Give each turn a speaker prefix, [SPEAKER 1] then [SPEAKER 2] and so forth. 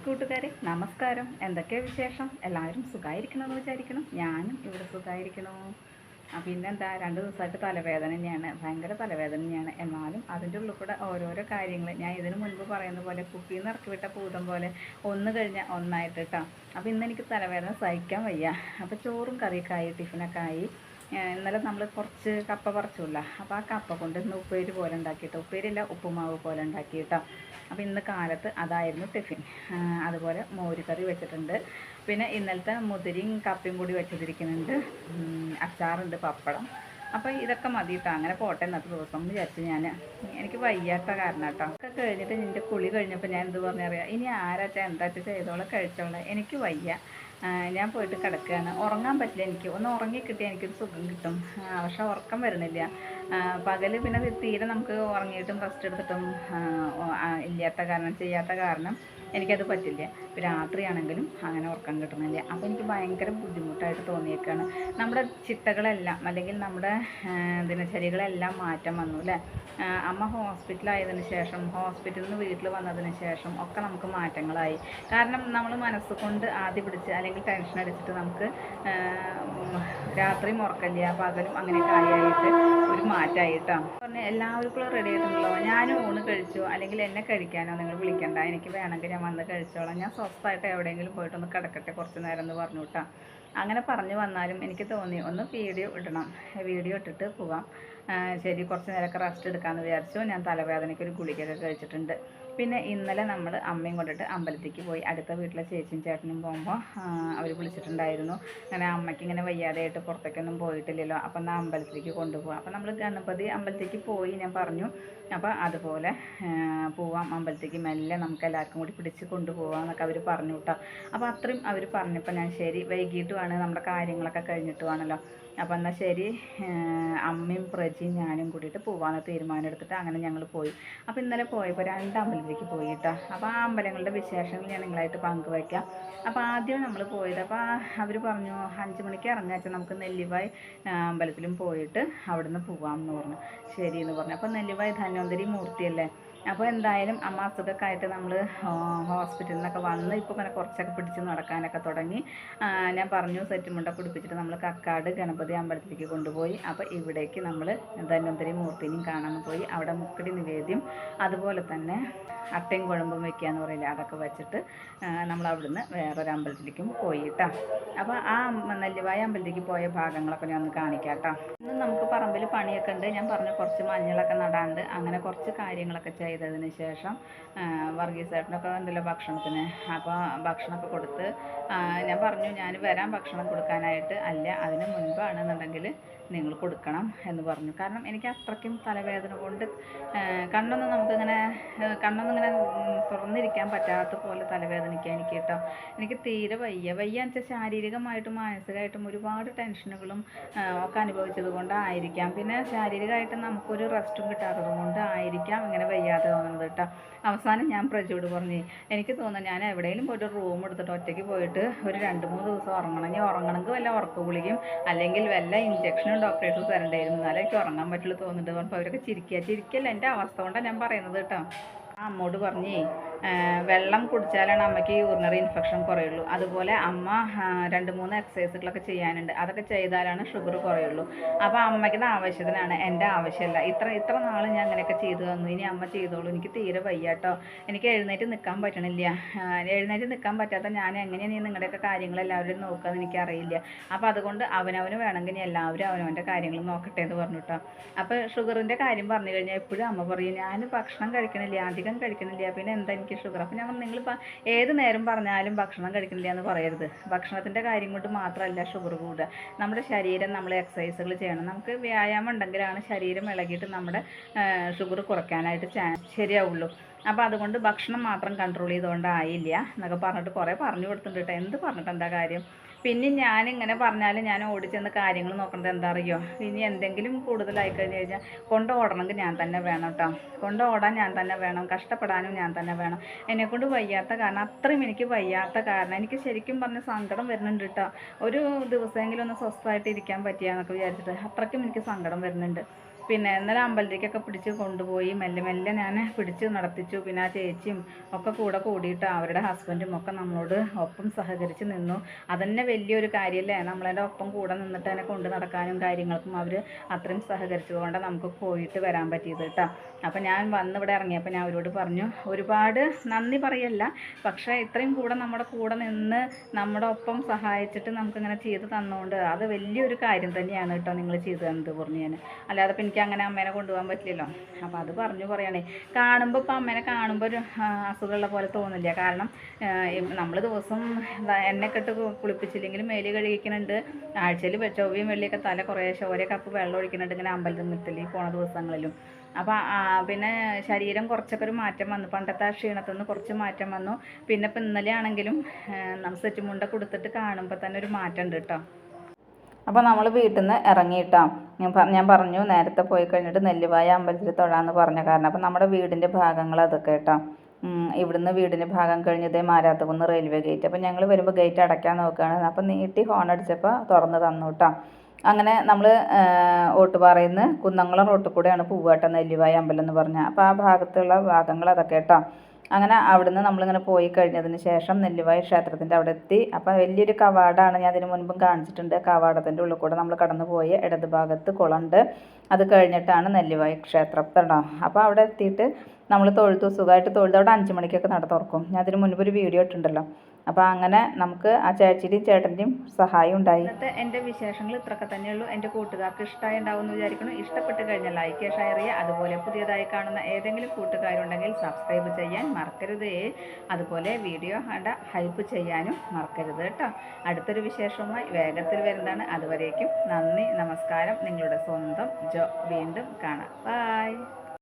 [SPEAKER 1] കൂട്ടുകാരെ നമസ്കാരം. എന്തൊക്കെയാണ് വിശേഷം? എല്ലാവരും സുഖമായിരിക്കണമെന്ന് വിചാരിക്കണം. ഞാനും ഇവിടെ സുഖമായിരിക്കണു. പിന്നെന്താ, 2 ദിവസമായിട്ട് തലവേദന തന്നെയാണ്, ഭയങ്കര തലവേദന തന്നെയാണ്. എന്നാലും അതിൻ്റെ ഉള്ളിൽ കൂടെ ഓരോരോ കാര്യങ്ങൾ ഞാൻ ഇതിനു മുൻപ് പറയുന്ന പോലെ കുപ്പിയിൽ നിന്ന് ഇറക്കി വിട്ട ഭൂതം പോലെ ഒന്ന് കഴിഞ്ഞാൽ ഒന്നായിട്ട് കേട്ടോ. അപ്പോൾ ഇന്ന് എനിക്ക് തലവേദന സഹിക്കാൻ വയ്യ. അപ്പോൾ ചോറും കറിയൊക്കെ ആയി, ടിഫിനൊക്കെ ആയി. ഇന്നലെ നമ്മൾ കുറച്ച് കപ്പ പറിച്ചില്ല, അപ്പോൾ ആ കപ്പ കൊണ്ട് ഇന്ന് ഉപ്പേരി പോലെ ഉണ്ടാക്കിയിട്ട്, ഉപ്പേരിയല്ല ഉപ്പുമാവ് പോലെ ഉണ്ടാക്കിയിട്ടോ. അപ്പോൾ ഇന്ന് കാലത്ത് അതായിരുന്നു ടിഫിൻ. അതുപോലെ മോര് കറി വെച്ചിട്ടുണ്ട്. പിന്നെ ഇന്നലത്തെ മുതിരയും കപ്പയും കൂടി വെച്ചിരിക്കുന്നുണ്ട്. അച്ചാറുണ്ട്, പപ്പടം. അപ്പോൾ ഇതൊക്കെ മതി കേട്ടോ. അങ്ങനെ പോട്ടെ ഇന്നത്തെ ദിവസം എന്ന് വിചാരിച്ചു ഞാൻ. എനിക്ക് വയ്യാത്ത കാരണം കേട്ടോ. ഒക്കെ കഴിഞ്ഞിട്ട് നിൻ്റെ കുളി കഴിഞ്ഞപ്പോൾ ഞാൻ എന്ത് പറഞ്ഞറിയാം, ഇനി ആരാച്ചാ എന്താച്ചാ ചെയ്തോളെ കഴിച്ചോളെ, എനിക്ക് വയ്യ, ഞാൻ പോയിട്ട് കിടക്കുകയാണ്. ഉറങ്ങാൻ പറ്റില്ല, എനിക്ക് ഒന്ന് ഉറങ്ങിക്കിട്ടിയാൽ എനിക്കൊരു സുഖം കിട്ടും. പക്ഷെ ഉറക്കം വരണില്ല. പകൽ പിന്നെ തീരെ നമുക്ക് ഉറങ്ങിയിട്ടും റെസ്റ്റ് എടുത്തിട്ടും ഇല്ലാത്ത കാരണം, ചെയ്യാത്ത കാരണം എനിക്കത് പറ്റില്ല. രാത്രിയാണെങ്കിലും അങ്ങനെ ഉറക്കം കിട്ടണില്ല. അപ്പോൾ എനിക്ക് ഭയങ്കര ബുദ്ധിമുട്ടായിട്ട് തോന്നിയേക്കാണ്. നമ്മുടെ ചിട്ടകളെല്ലാം അല്ലെങ്കിൽ നമ്മുടെ ദിനചര്യകളെല്ലാം മാറ്റം വന്നു അല്ലേ. അമ്മ ഹോസ്പിറ്റലായതിനു ശേഷം, ഹോസ്പിറ്റലിൽ നിന്ന് വീട്ടിൽ വന്നതിന് ശേഷം ഒക്കെ നമുക്ക് മാറ്റങ്ങളായി. കാരണം നമ്മൾ മനസ്സുകൊണ്ട് ആദ്യം പിടിച്ച് അല്ലെങ്കിൽ ടെൻഷൻ അടിച്ചിട്ട് നമുക്ക് രാത്രിയും ഉറക്കമില്ല, പകലും അങ്ങനെയൊക്കെ ആയിട്ട് ഒരു മാറ്റമായിട്ടോ. പറഞ്ഞാൽ എല്ലാവർക്കും റെഡി ആയിട്ടുണ്ടല്ലോ, ഞാനും ഊണ് കഴിച്ചു, അല്ലെങ്കിൽ എന്നെ കഴിക്കാനോ നിങ്ങൾ വിളിക്കണ്ട, എനിക്ക് വേണമെങ്കിൽ ഞാൻ വന്ന് കഴിച്ചോളാം, ഞാൻ സ്വസ്ഥമായിട്ട് എവിടെയെങ്കിലും പോയിട്ടൊന്ന് കിടക്കട്ടെ കുറച്ച് നേരം എന്ന് പറഞ്ഞു കേട്ടോ. അങ്ങനെ പറഞ്ഞു വന്നാലും എനിക്ക് തോന്നി ഒന്ന് വീഡിയോ ഇടണം, വീഡിയോ ഇട്ടിട്ട് പോവാം. ശരി, കുറച്ച് നേരമൊക്കെ റെസ്റ്റ് എടുക്കാമെന്ന് വിചാരിച്ചു. ഞാൻ തലവേദനയ്ക്ക് ഒരു ഗുളികയൊക്കെ കഴിച്ചിട്ടുണ്ട്. പിന്നെ ഇന്നലെ നമ്മൾ അമ്മയും കൊണ്ടിട്ട് അമ്പലത്തേക്ക് പോയി. അടുത്ത വീട്ടിലെ ചേച്ചിയും ചേട്ടനും പോകുമ്പോൾ അവർ വിളിച്ചിട്ടുണ്ടായിരുന്നു, അങ്ങനെ അമ്മയ്ക്ക് ഇങ്ങനെ വയ്യാതെയായിട്ട് പുറത്തേക്കൊന്നും പോയിട്ടില്ലല്ലോ, അപ്പം എന്നാൽ അമ്പലത്തിലേക്ക് കൊണ്ടുപോകാം. അപ്പം നമ്മൾ ഗണപതി അമ്പലത്തേക്ക് പോയി, ഞാൻ പറഞ്ഞു. അപ്പോൾ അതുപോലെ പോവാം അമ്പലത്തേക്ക്, മെല്ലെ നമുക്ക് എല്ലാവർക്കും കൂടി പിടിച്ച് കൊണ്ടുപോകാം എന്നൊക്കെ അവർ പറഞ്ഞു കേട്ടോ. അപ്പോൾ അത്രയും അവർ പറഞ്ഞപ്പോൾ ഞാൻ ശരി, വൈകിട്ടുമാണ് നമ്മുടെ കാര്യങ്ങളൊക്കെ കഴിഞ്ഞിട്ടുവാണല്ലോ, അപ്പോൾ എന്നാൽ ശരി അമ്മയും പ്രജിയും ഞാനും കൂടിയിട്ട് പോകാമെന്ന് തീരുമാനം എടുത്തിട്ട് അങ്ങനെ ഞങ്ങൾ പോയി. അപ്പോൾ ഇന്നലെ പോയപ്പോൾ 2 അമ്പലത്തിലേക്ക് പോയി കേട്ടോ. അപ്പോൾ ആ അമ്പലങ്ങളുടെ വിശേഷങ്ങൾ ഞാൻ നിങ്ങളായിട്ട് പങ്കുവയ്ക്കാം. അപ്പോൾ ആദ്യം നമ്മൾ പോയത്, അപ്പോൾ അവർ പറഞ്ഞു 5 മണിക്ക് ഇറങ്ങാച്ചാൽ നമുക്ക് നെല്ലിവായ് അമ്പലത്തിലും പോയിട്ട് അവിടെ നിന്ന് പോകാമെന്ന് പറഞ്ഞു. ശരി എന്ന് പറഞ്ഞു. അപ്പോൾ നെല്ലിവായ് ധന്വന്തരി മൂർത്തിയല്ലേ. അപ്പോൾ എന്തായാലും അമ്മ അസുഖമൊക്കെ ആയിട്ട് നമ്മൾ ഹോസ്പിറ്റലിൽ നിന്നൊക്കെ വന്ന് ഇപ്പോൾ ഇങ്ങനെ കുറച്ചൊക്കെ പിടിച്ച് നടക്കാനൊക്കെ തുടങ്ങി. ഞാൻ പറഞ്ഞു സെറ്റുമുണ്ടൊക്കെ പിടിപ്പിച്ചിട്ട് നമ്മൾ കക്കാട് ഗണപതി അമ്പലത്തിലേക്ക് കൊണ്ടുപോയി. അപ്പോൾ ഇവിടേക്ക് നമ്മൾ ധന്വന്തരി മൂർത്തിനെയും കാണാൻ പോയി. അവിടെ മുക്കടി നിവേദ്യം, അതുപോലെ തന്നെ അട്ടയും കുഴമ്പും വെക്കുക എന്ന് പറയില്ല, അതൊക്കെ വെച്ചിട്ട് നമ്മൾ അവിടുന്ന് വേറൊരു അമ്പലത്തിലേക്കും പോയി കേട്ടോ. അപ്പോൾ ആ നെല്ലിവായ അമ്പലത്തിലേക്ക് പോയ ഭാഗങ്ങളൊക്കെ ഞാൻ ഒന്ന് കാണിക്കാം കേട്ടോ. ഇന്ന് നമുക്ക് പറമ്പിൽ പണിയൊക്കെ ഉണ്ട്. ഞാൻ പറഞ്ഞു കുറച്ച് മഞ്ഞളൊക്കെ നടാണ്ട്, അങ്ങനെ കുറച്ച് കാര്യങ്ങളൊക്കെ ചെയ്തതിന് ശേഷം വർഗീസേട്ടനൊക്കെ ഉണ്ടല്ലോ ഭക്ഷണത്തിന്. അപ്പോൾ ഭക്ഷണമൊക്കെ കൊടുത്ത് ഞാൻ പറഞ്ഞു ഞാൻ വരാൻ ഭക്ഷണം കൊടുക്കാനായിട്ട്, അല്ല അതിന് മുൻപാണെന്നുണ്ടെങ്കിൽ നിങ്ങൾ കൊടുക്കണം എന്ന് പറഞ്ഞു. കാരണം എനിക്ക് അത്രയ്ക്കും തലവേദന കൊണ്ട് കണ്ണൊന്നും നമുക്കിങ്ങനെ കണ്ണൊന്നിങ്ങനെ തുറന്നിരിക്കാൻ പറ്റാത്ത പോലെ തലവേദനിക്കുക എനിക്ക് കേട്ടോ. എനിക്ക് തീരെ വയ്യാന്ന് വെച്ചാൽ ശാരീരികമായിട്ടും മാനസികമായിട്ടും ഒരുപാട് ടെൻഷനുകളും ഒക്കെ അനുഭവിച്ചത് കൊണ്ടായിരിക്കാം. പിന്നെ ശാരീരികമായിട്ട് നമുക്കൊരു റെസ്റ്റും കിട്ടാത്തത് കൊണ്ടായിരിക്കാം ഇങ്ങനെ വയ്യാതെ തോന്നുന്നത് കേട്ടോ. അവസാനം ഞാൻ പ്രജയോട് പറഞ്ഞു, എനിക്ക് തോന്നുന്നു ഞാൻ എവിടെയെങ്കിലും പോയിട്ട് റൂം എടുത്തിട്ട് ഒറ്റയ്ക്ക് പോയിട്ട് ഒരു 2-3 ദിവസം ഉറങ്ങണം. ഞാൻ ഉറങ്ങണമെങ്കിൽ വല്ല ഉറക്ക ഗുളികയും അല്ലെങ്കിൽ വല്ല ഇഞ്ചക്ഷനും ഡോക്ടേഴ്സ് തരണ്ടായിരുന്നു, എന്നാലേ എനിക്ക് ഉറങ്ങാൻ പറ്റുള്ളൂ തോന്നുന്നുണ്ട്. അപ്പോൾ അവരൊക്കെ ചിരിക്കല്ല, എൻ്റെ അവസ്ഥ കൊണ്ടാണ് ഞാൻ പറയുന്നത് കേട്ടോ. അമ്മോട് പറഞ്ഞേ, വെള്ളം കുടിച്ചാലാണ് അമ്മയ്ക്ക് യൂറിനറി ഇൻഫെക്ഷൻ കുറയുള്ളൂ. അതുപോലെ അമ്മ 2-3 എക്സസൈസുകളൊക്കെ ചെയ്യാനുണ്ട്, അതൊക്കെ ചെയ്താലാണ് ഷുഗർ കുറയുള്ളൂ. അപ്പോൾ അമ്മയ്ക്കുടെ ആവശ്യത്തിനാണ്, എൻ്റെ ആവശ്യമല്ല. ഇത്ര നാൾ ഞാൻ അങ്ങനെയൊക്കെ ചെയ്തു തന്നു, ഇനി അമ്മ ചെയ്തോളൂ. എനിക്ക് തീരെ വയ്യാട്ടോ, എനിക്ക് എഴുന്നേറ്റ് നിൽക്കാൻ പറ്റണില്ല. എഴുന്നേറ്റ് നിൽക്കാൻ പറ്റാത്ത ഞാൻ എങ്ങനെയാണ് നിങ്ങളുടെയൊക്കെ കാര്യങ്ങൾ എല്ലാവരും നോക്കുകയെന്ന് എനിക്കറിയില്ല. അപ്പോൾ അതുകൊണ്ട് അവനവന് വേണമെങ്കിൽ എല്ലാവരും അവനവൻ്റെ കാര്യങ്ങൾ നോക്കട്ടെ എന്ന് പറഞ്ഞു കേട്ടോ. അപ്പോൾ ഷുഗറിൻ്റെ കാര്യം പറഞ്ഞു കഴിഞ്ഞാൽ എപ്പോഴും അമ്മ പറയും ഞാൻ ഭക്ഷണം കഴിക്കണില്ല, അധികം കഴിക്കണില്ല, പിന്നെ എന്താ എനിക്ക് ഷുഗർ. അപ്പോൾ ഞാൻ നിങ്ങളിപ്പോൾ ഏത് നേരം പറഞ്ഞാലും ഭക്ഷണം കഴിക്കണില്ല എന്ന് പറയരുത്. ഭക്ഷണത്തിൻ്റെ കാര്യം കൊണ്ട് മാത്രമല്ല ഷുഗർ കൂടുക, നമ്മുടെ ശരീരം നമ്മൾ എക്സസൈസുകൾ ചെയ്യണം. നമുക്ക് വ്യായാമം ഉണ്ടെങ്കിലാണ് ശരീരം ഇളകിയിട്ട് നമ്മുടെ ഷുഗർ കുറയ്ക്കാനായിട്ട് ശരിയാവുള്ളൂ. അപ്പോൾ അതുകൊണ്ട് ഭക്ഷണം മാത്രം കൺട്രോൾ ചെയ്തുകൊണ്ടായില്ല എന്നൊക്കെ പറഞ്ഞിട്ട് കുറേ പറഞ്ഞു കൊടുത്തിട്ടുണ്ട് കേട്ടോ. എന്ത് പറഞ്ഞിട്ട് എന്താ കാര്യം. പിന്നെ ഞാനിങ്ങനെ പറഞ്ഞാലും ഞാൻ ഓടിച്ചെന്ന് കാര്യങ്ങൾ നോക്കുന്നത് എന്താ അറിയോ, ഇനി എന്തെങ്കിലും കൂടുതലായി കഴിഞ്ഞ് കഴിഞ്ഞാൽ കൊണ്ടുപോടണമെങ്കിൽ ഞാൻ തന്നെ വേണം കേട്ടോ. കൊണ്ടുപോടാൻ ഞാൻ തന്നെ വേണം, കഷ്ടപ്പെടാനും ഞാൻ തന്നെ വേണം. എന്നെക്കൊണ്ട് വയ്യാത്ത കാരണം, അത്രയും എനിക്ക് വയ്യാത്ത കാരണം എനിക്ക് ശരിക്കും പറഞ്ഞ സങ്കടം വരുന്നുണ്ട് കേട്ടോ. ഒരു ദിവസമെങ്കിലും ഒന്ന് സ്വസ്ഥമായിട്ട് ഇരിക്കാൻ പറ്റിയാന്നൊക്കെ വിചാരിച്ചിട്ട് അത്രയ്ക്കും എനിക്ക് സങ്കടം വരുന്നുണ്ട്. പിന്നെ ഇന്നലെ അമ്പലത്തേക്കൊക്കെ പിടിച്ച് കൊണ്ടുപോയി മെല്ലെ മെല്ലെ ഞാൻ പിടിച്ച് നടത്തിച്ചു. പിന്നെ ആ ചേച്ചിയും ഒക്കെ കൂടെ കൂടിയിട്ട് അവരുടെ ഹസ്ബൻഡും ഒക്കെ നമ്മളോട് ഒപ്പം സഹകരിച്ച് നിന്നു. അതന്നെ വലിയൊരു കാര്യമല്ലേ, നമ്മളതിൻ്റെ ഒപ്പം കൂടെ നിന്നിട്ട് തന്നെ കൊണ്ട് നടക്കാനും കാര്യങ്ങൾക്കും അവർ അത്രയും സഹകരിച്ചതുകൊണ്ട് നമുക്ക് പോയിട്ട് വരാൻ പറ്റിയത് കേട്ടോ. അപ്പം ഞാൻ വന്നിവിടെ ഇറങ്ങിയപ്പോൾ ഞാൻ അവരോട് പറഞ്ഞു, ഒരുപാട് നന്ദി പറയല്ല, പക്ഷേ ഇത്രയും നമ്മുടെ കൂടെ നിന്ന് നമ്മുടെ ഒപ്പം സഹായിച്ചിട്ട് നമുക്കിങ്ങനെ ചെയ്ത് തന്നുകൊണ്ട് അത് വലിയൊരു കാര്യം തന്നെയാണ് കേട്ടോ നിങ്ങൾ ചെയ്തു തന്നത് പറഞ്ഞു ഞാൻ. അല്ലാതെ ഇപ്പം എനിക്ക് അങ്ങനെ അമ്മേനെ കൊണ്ടുപോകാൻ പറ്റില്ലല്ലോ. അപ്പോൾ അത് പറയണേ, കാണുമ്പോൾ ഇപ്പം അമ്മേനെ കാണുമ്പോൾ ഒരു അസുഖമുള്ള പോലെ തോന്നില്ല. കാരണം നമ്മൾ ദിവസം എണ്ണയൊക്കെ ഇട്ട് കുളിപ്പിച്ചില്ലെങ്കിലും മേല് കഴിക്കുന്നുണ്ട്. ആഴ്ചയിൽ ചൊവ്വയും വെള്ളിയൊക്കെ തല കുറേശ്ശെ ഓരോ കപ്പ് വെള്ളം ഒഴിക്കുന്നുണ്ട് ഇങ്ങനെ അമ്പലത്തിൽ പോണ ദിവസങ്ങളിലും. അപ്പോൾ പിന്നെ ശരീരം കുറച്ചൊക്കെ ഒരു മാറ്റം വന്നു, പണ്ടത്തെ ആ ക്ഷീണത്തിൽ നിന്ന് കുറച്ച് മാറ്റം വന്നു. പിന്നെ ഇപ്പം ഇന്നലെ ആണെങ്കിലും നമ്മൾ സെറ്റ് മുണ്ട കൊടുത്തിട്ട് കാണുമ്പോൾ തന്നെ ഒരു മാറ്റം ഉണ്ട് കേട്ടോ. അപ്പോൾ നമ്മൾ വീട്ടിൽ നിന്ന് ഇറങ്ങിയിട്ടോ, ഞാൻ പറഞ്ഞു നേരത്തെ പോയി കഴിഞ്ഞിട്ട് നെല്ലിവായ അമ്പലത്തിൽ തൊഴാമെന്ന് പറഞ്ഞ കാരണം. അപ്പോൾ നമ്മുടെ വീടിൻ്റെ ഭാഗങ്ങൾ അതൊക്കെ കേട്ടോ. ഇവിടുന്ന് വീടിൻ്റെ ഭാഗം കഴിഞ്ഞതേ മാരാത്തുകുന്ന് റെയിൽവേ ഗേറ്റ്. അപ്പോൾ ഞങ്ങൾ വരുമ്പോൾ ഗേറ്റ് അടയ്ക്കാൻ നോക്കുകയാണ്. അപ്പോൾ നീട്ടി ഹോൺ അടിച്ചപ്പോൾ തുറന്ന് തന്നു കേട്ടോ. അങ്ങനെ നമ്മൾ ഓട്ടുപാറയിൽ നിന്ന് കുന്നംകുളം റോട്ടിൽ കൂടെയാണ് പോവുക നെല്ലിവായ അമ്പലം എന്ന് പറഞ്ഞാൽ. അപ്പോൾ ആ ഭാഗത്തുള്ള ഭാഗങ്ങൾ അതൊക്കെ കേട്ടോ. അങ്ങനെ അവിടുന്ന് നമ്മളിങ്ങനെ പോയി കഴിഞ്ഞതിന് ശേഷം നെല്ലിവായ ക്ഷേത്രത്തിൻ്റെ അവിടെ എത്തി. അപ്പോൾ വലിയൊരു കവാടമാണ്, ഞാൻ അതിന് മുൻപും കാണിച്ചിട്ടുണ്ട്. കവാടത്തിൻ്റെ ഉള്ളിൽ കൂടെ നമ്മൾ കടന്നു പോയി ഇടത് ഭാഗത്ത് കുളമുണ്ട്. അത് കഴിഞ്ഞിട്ടാണ് നെല്ലിവായ ക്ഷേത്രം കേട്ടോ. അപ്പോൾ അവിടെ എത്തിയിട്ട് നമ്മൾ തൊഴുതു, സുഖമായിട്ട് തൊഴുതു. അവിടെ 5 മണിക്കൊക്കെ നട തുറക്കും. ഞാൻ അതിന് മുൻപ് ഒരു വീഡിയോ ഇട്ടിട്ടുണ്ടല്ലോ. അപ്പോൾ അങ്ങനെ നമുക്ക് ആ ചേച്ചിയുടെയും ചേട്ടൻ്റെയും സഹായം ഉണ്ടായി. ഇന്നത്തെ എൻ്റെ വിശേഷങ്ങൾ ഇത്രയൊക്കെ തന്നെയുള്ളൂ. എൻ്റെ കൂട്ടുകാർക്ക് ഇഷ്ടമായി ഉണ്ടാവുമെന്ന് വിചാരിക്കുന്നു. ഇഷ്ടപ്പെട്ട് കഴിഞ്ഞാൽ ലൈക്ക്, ഷെയർ ചെയ്യുക. അതുപോലെ പുതിയതായി കാണുന്ന ഏതെങ്കിലും കൂട്ടുകാരുണ്ടെങ്കിൽ സബ്സ്ക്രൈബ് ചെയ്യാൻ മറക്കരുത്. അതുപോലെ വീഡിയോ ഹൈപ്പ് ചെയ്യാനും മറക്കരുത് കേട്ടോ. അടുത്തൊരു വിശേഷവുമായി വേഗത്തിൽ വരുന്നതാണ്. അതുവരേക്കും നന്ദി, നമസ്കാരം. നിങ്ങളുടെ സ്വന്തം ജോ. വീണ്ടും കാണാം. ബൈ.